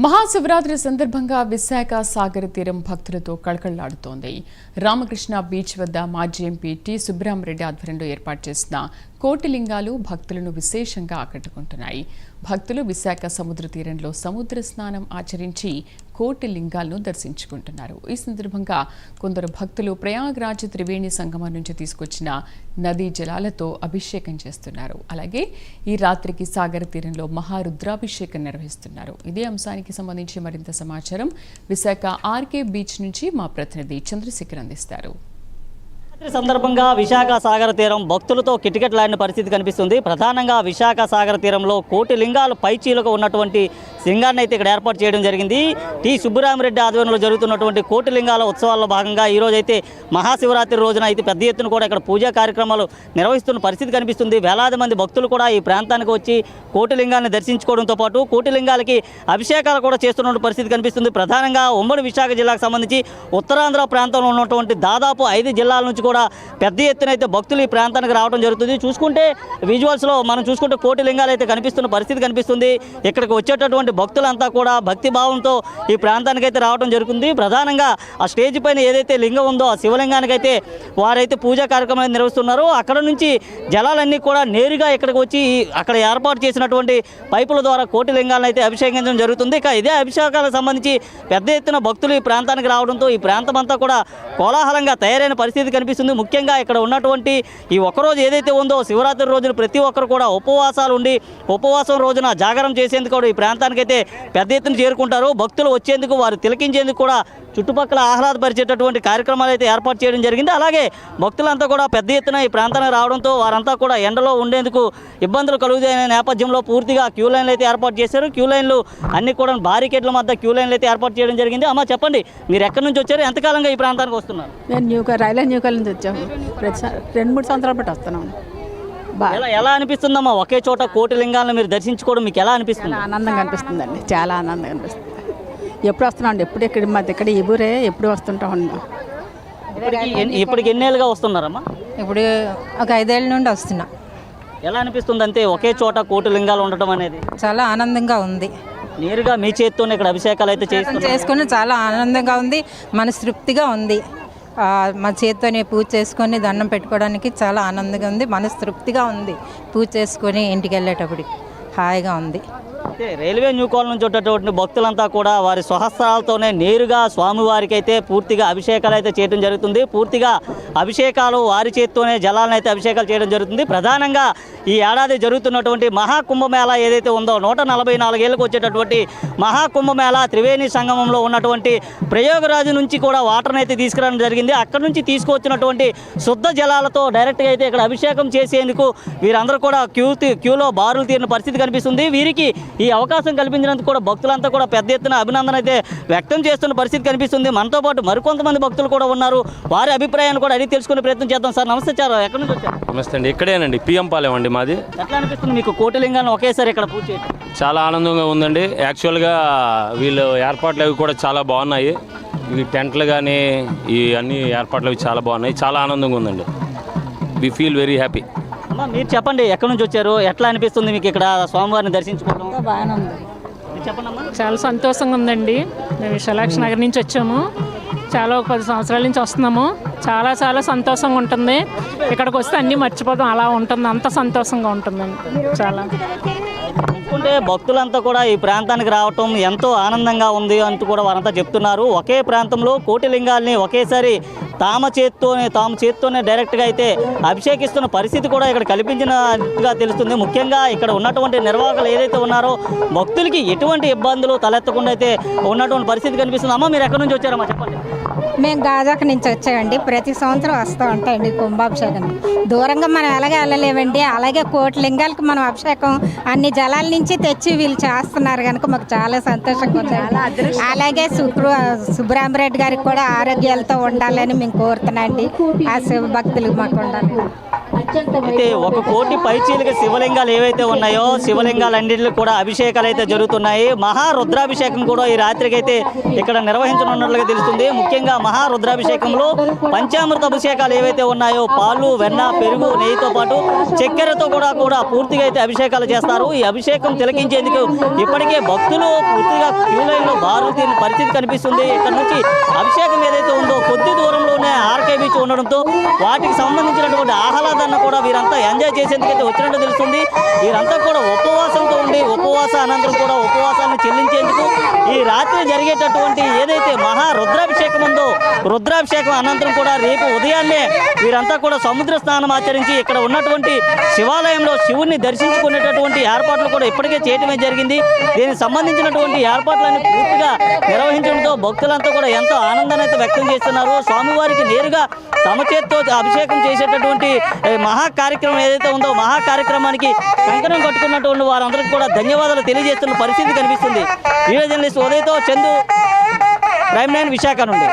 మహాశివరాత్రి సందర్భంగా విశాఖ సాగర తీరం భక్తులతో కళకళలాడుతోంది. రామకృష్ణ బీచ్ వద్ద మాజీ ఎంపీ టి సుబ్బరామరెడ్డి ఆధ్వర్యంలో ఏర్పాటు చేసిన కోటిలింగాలు భక్తులను విశేషంగా ఆకట్టుకుంటున్నాయి. భక్తులు విశాఖ సముద్ర తీరంలో సముద్ర స్నానం ఆచరించి కోటిలింగాలను దర్శించుకుంటున్నారు. ఈ సందర్భంగా కొందరు భక్తులు ప్రయాగ్రాజ్ త్రివేణి సంగమం నుంచి తీసుకొచ్చిన నదీ జలాలతో అభిషేకం చేస్తున్నారు. అలాగే ఈ రాత్రికి సాగర తీరంలో మహారుద్రాభిషేకం నిర్వహిస్తున్నారు. ఇదే అంశానికి సంబంధించి మరింత సమాచారం విశాఖ ఆర్కే బీచ్ నుంచి మా ప్రతినిధి చంద్రశేఖర్ అందిస్తారు. సందర్భంగా విశాఖ సాగర తీరం భక్తులతో కిటకిటలాడిన పరిస్థితి కనిపిస్తుంది. ప్రధానంగా విశాఖ సాగర తీరంలో కోటి లింగాలు పైచీలకు ఉన్నటువంటి లింగాన్ని అయితే ఇక్కడ ఏర్పాటు చేయడం జరిగింది. టి సుబ్బరామరెడ్డి ఆధ్వర్యంలో జరుగుతున్నటువంటి కోటి లింగాల ఉత్సవాల్లో భాగంగా ఈరోజు అయితే మహాశివరాత్రి రోజున అయితే పెద్ద ఎత్తున కూడా ఇక్కడ పూజా కార్యక్రమాలు నిర్వహిస్తున్న పరిస్థితి కనిపిస్తుంది. వేలాది మంది భక్తులు కూడా ఈ ప్రాంతానికి వచ్చి కోటి లింగాన్ని దర్శించుకోవడంతో పాటు కోటి లింగాలకి అభిషేకాలు కూడా చేస్తున్న పరిస్థితి కనిపిస్తుంది. ప్రధానంగా ఉమ్మడి విశాఖ జిల్లాకు సంబంధించి ఉత్తరాంధ్ర ప్రాంతంలో ఉన్నటువంటి దాదాపు 5 జిల్లాల నుంచి కూడా పెద్ద ఎత్తున అయితే భక్తులు ఈ ప్రాంతానికి రావడం జరుగుతుంది. చూసుకుంటే విజువల్స్లో మనం చూసుకుంటే కోటి లింగాలు అయితే కనిపిస్తున్న పరిస్థితి కనిపిస్తుంది. ఇక్కడికి వచ్చేటటువంటి భక్తులంతా కూడా భక్తి భావంతో ఈ ప్రాంతానికి అయితే రావడం జరుగుతుంది. ప్రధానంగా ఆ స్టేజ్ పైన ఏదైతే లింగం ఉందో ఆ శివలింగానికి అయితే వారైతే పూజా కార్యక్రమాలు నిర్వహిస్తున్నారు. అక్కడ నుంచి జలాలన్నీ కూడా నేరుగా ఇక్కడికి వచ్చి అక్కడ ఏర్పాటు చేసినటువంటి పైపుల ద్వారా కోటి లింగాలను అయితే అభిషేకించడం జరుగుతుంది. ఇక ఇదే అభిషేకాలకు సంబంధించి పెద్ద ఎత్తున భక్తులు ఈ ప్రాంతానికి రావడంతో ఈ ప్రాంతం అంతా కూడా కోలాహలంగా తయారైన పరిస్థితి కనిపిస్తుంది. ముఖ్యంగా ఇక్కడ ఉన్నటువంటి ఈ ఒక్కరోజు ఏదైతే ఉందో శివరాత్రి రోజున ప్రతి ఒక్కరు కూడా ఉపవాసాలు ఉండి ఉపవాసం రోజున జాగరణ చేసేందుకు కూడా ఈ ప్రాంతానికి అయితే పెద్ద ఎత్తున చేరుకుంటారు. భక్తులు వచ్చేందుకు వారు తిలకించేందుకు కూడా చుట్టుపక్కల ఆహ్లాదపరిచేటటువంటి కార్యక్రమాలు అయితే ఏర్పాటు చేయడం జరిగింది. అలాగే భక్తులంతా కూడా పెద్ద ఎత్తున ఈ ప్రాంతానికి రావడంతో వారంతా కూడా ఎండలో ఉండేందుకు ఇబ్బందులు కలుగుతున్న నేపథ్యంలో పూర్తిగా క్యూ లైన్లు అయితే ఏర్పాటు చేశారు. క్యూ లైన్లు అన్ని కూడా బారికేడ్ల మధ్య క్యూ లైన్లు అయితే ఏర్పాటు చేయడం జరిగింది. అమ్మ చెప్పండి, మీరు ఎక్కడి నుంచి వచ్చారు, ఎంతకాలంగా ఈ ప్రాంతానికి వస్తున్నారు? నేను రైల్వే న్యూకాల నుంచి వచ్చాము. 2-3 సంవత్సరాల పాటు వస్తున్నాము. ఎలా అనిపిస్తుందమ్మా ఒకే చోట కోటి లింగాలను మీరు దర్శించుకోవడం మీకు ఎలా అనిపిస్తుంది? ఆనందంగా అనిపిస్తుందండి, చాలా ఆనందంగా అనిపిస్తుంది. ఎప్పుడు వస్తున్నాం ఎప్పుడు ఇక్కడ ఈ ఊరే ఎప్పుడు వస్తుంటా ఉన్నాం. ఇప్పటికి ఎన్నేళ్ళుగా వస్తున్నారమ్మా? ఇప్పుడు ఒక 5 ఏళ్ళ నుండి వస్తున్నా. ఎలా అనిపిస్తుంది అంతే ఒకే చోట కోటి లింగాలు ఉండటం అనేది? చాలా ఆనందంగా ఉంది. నేరుగా మీ చేతితోనే ఇక్కడ అభిషేకాలు అయితే చేసుకుని చాలా ఆనందంగా ఉంది, మనస్తృప్తిగా ఉంది. మా చేతితోనే పూజ చేసుకొని దండం పెట్టుకోవడానికి చాలా ఆనందంగా ఉంది, మనస్తృప్తిగా ఉంది. పూజ చేసుకొని ఇంటికి వెళ్ళేటప్పటికి హాయిగా ఉంది. అయితే రైల్వే న్యూ కాలనీ నుంచి వచ్చేటువంటి భక్తులంతా కూడా వారి స్వహస్రాలతోనే నేరుగా స్వామివారికి అయితే పూర్తిగా అభిషేకాలు అయితే చేయడం జరుగుతుంది. పూర్తిగా అభిషేకాలు వారి చేతితోనే జలాలను అయితే అభిషేకాలు చేయడం జరుగుతుంది. ప్రధానంగా ఈ ఏడాది జరుగుతున్నటువంటి మహాకుంభమేళా ఏదైతే ఉందో 144 ఏళ్ళకు వచ్చేటటువంటి మహాకుంభమేళా త్రివేణి సంగమంలో ఉన్నటువంటి ప్రయాగ్రాజ్ నుంచి కూడా వాటర్ని అయితే తీసుకురావడం జరిగింది. అక్కడ నుంచి తీసుకువచ్చినటువంటి శుద్ధ జలాలతో డైరెక్ట్గా అయితే ఇక్కడ అభిషేకం చేసేందుకు వీరందరూ కూడా క్యూలో బారులు తీరిన పరిస్థితి కనిపిస్తుంది. వీరికి ఈ అవకాశం కల్పించినందుకు కూడా భక్తులంతా కూడా పెద్ద ఎత్తున అభినందన అయితే వ్యక్తం చేస్తున్న పరిస్థితి కనిపిస్తుంది. మనతో పాటు మరికొంతమంది భక్తులు కూడా ఉన్నారు. వారి అభిప్రాయాన్ని కూడా అడిగి తెలుసుకునే ప్రయత్నం చేద్దాం. సార్ నమస్తే. సార్ ఎక్కడి నుంచి వచ్చారు? నమస్తే అండి, ఇక్కడేనండి, పిఎం పాలెం అండి మాది. ఎట్లా అనిపిస్తుంది మీకు కోటి లింగాలను ఒకేసారి ఇక్కడ పూజ చేయడం? చాలా ఆనందంగా ఉందండి. యాక్చువల్గా వీళ్ళు ఏర్పాట్లు అవి కూడా చాలా బాగున్నాయి. ఇవి టెంట్లు కానీ ఈ అన్ని ఏర్పాట్లు అవి చాలా బాగున్నాయి. చాలా ఆనందంగా ఉందండి. We feel very happy. అమ్మా మీరు చెప్పండి, ఎక్కడి నుంచి వచ్చారు, ఎట్లా అనిపిస్తుంది మీకు ఇక్కడ స్వామివారిని దర్శించుకోవడం? బాగానే ఉంది. చెప్పండి అమ్మా. చాలా సంతోషంగా ఉందండి. మేము విశాలాక్ష నగర్ నుంచి వచ్చాము. చాలా 10 సంవత్సరాల నుంచి వస్తున్నాము. చాలా చాలా సంతోషంగా ఉంటుంది. ఇక్కడికి వస్తే అన్నీ మర్చిపోతాం, అలా ఉంటుంది, అంత సంతోషంగా ఉంటుందండి. చాలా చూసుకుంటే భక్తులంతా కూడా ఈ ప్రాంతానికి రావటం ఎంతో ఆనందంగా ఉంది అంటూ కూడా వారంతా చెప్తున్నారు. ఒకే ప్రాంతంలో కోటి లింగాల్ని ఒకేసారి తాము చేత్తోనే డైరెక్ట్గా అయితే అభిషేకిస్తున్న పరిస్థితి కూడా ఇక్కడ కల్పించినట్టుగా తెలుస్తుంది. ముఖ్యంగా ఇక్కడ ఉన్నటువంటి నిర్వాహకులు ఏదైతే ఉన్నారో భక్తులకి ఎటువంటి ఇబ్బందులు తలెత్తకుండా అయితే ఉన్నటువంటి పరిస్థితి కనిపిస్తుంది. అమ్మ మీరు ఎక్కడి నుంచి వచ్చారమ్మా చెప్పండి? మేము గాజాక్ నుంచి వచ్చామండి. ప్రతి సంవత్సరం వస్తూ ఉంటాయండి కుంభాభిషేకం. దూరంగా మనం ఎలాగే వెళ్ళలేవండి. అలాగే కోటి లింగాలకు మనం అభిషేకం అన్ని జలాల నుంచి తెచ్చి వీళ్ళు చేస్తున్నారు కనుక మాకు చాలా సంతోషంగా ఉంది. అలాగే సుబ్బరామరెడ్డి గారికి కూడా ఆరోగ్యాలతో ఉండాలని మేము కోరుతున్నాండి. ఆ శివ భక్తులు మాకు ఉండాలి. అయితే 1 కోటి పైచీలకి శివలింగాలు ఏవైతే ఉన్నాయో శివలింగాలన్నింటికి కూడా అభిషేకాలు అయితే జరుగుతున్నాయి. మహారుద్రాభిషేకం కూడా ఈ రాత్రికి అయితే ఇక్కడ నిర్వహించనున్నట్లుగా తెలుస్తుంది. ముఖ్యంగా మహారుద్రాభిషేకంలో పంచామృత అభిషేకాలు ఏవైతే ఉన్నాయో పాలు, వెన్న, పెరుగు, నెయ్యితో పాటు చక్కెరతో కూడా పూర్తిగా అయితే అభిషేకాలు చేస్తారు. ఈ అభిషేకం తిలకించేందుకు ఇప్పటికే భక్తులు పూర్తిగా క్యూ లైన్లో బారులు తీరిన పరిస్థితి కనిపిస్తుంది. ఇక్కడ నుంచి అభిషేకం ఏదైతే ఉందో కొద్ది దూరంలోనే ఆర్కే బీచ్ ఉండడంతో వాటికి సంబంధించినటువంటి ఆహ్లాదాన్ని కూడా వీరంతా ఎంజాయ్ చేసేందుకైతే వచ్చినట్టు తెలుస్తుంది. వీరంతా కూడా ఉపవాసంతో ఉండి ఉపవాస అనంతరం కూడా ఉపవాసాన్ని చెల్లించేందుకు ఈ రాత్రి జరిగేటటువంటి ఏదైతే మహారుద్రాభిషేకం ఉందో రుద్రాభిషేకం అనంతరం కూడా రేపు ఉదయాన్నే వీరంతా కూడా సముద్ర స్నానం ఆచరించి ఇక్కడ ఉన్నటువంటి శివాలయంలో శివుణ్ణి దర్శించుకునేటటువంటి ఏర్పాట్లు కూడా ఇప్పటికే చేయడమే జరిగింది. దీనికి సంబంధించినటువంటి ఏర్పాట్లన్నీ పూర్తిగా నిర్వహించడంతో భక్తులంతా కూడా ఎంతో ఆనందాన్ని అయితే వ్యక్తం చేస్తున్నారు. స్వామివారికి నేరుగా తమ చేతితో అభిషేకం చేసేటటువంటి మహా కార్యక్రమం ఏదైతే ఉందో మహా కార్యక్రమానికి కంకణం కట్టుకున్నటువంటి వారందరికీ కూడా ధన్యవాదాలు తెలియజేస్తున్న పరిస్థితి కనిపిస్తుంది. వీడియో జర్నలిస్ట్ ఉదయ్తో చందు, ప్రైమ్ 9 విశాఖ నుండి.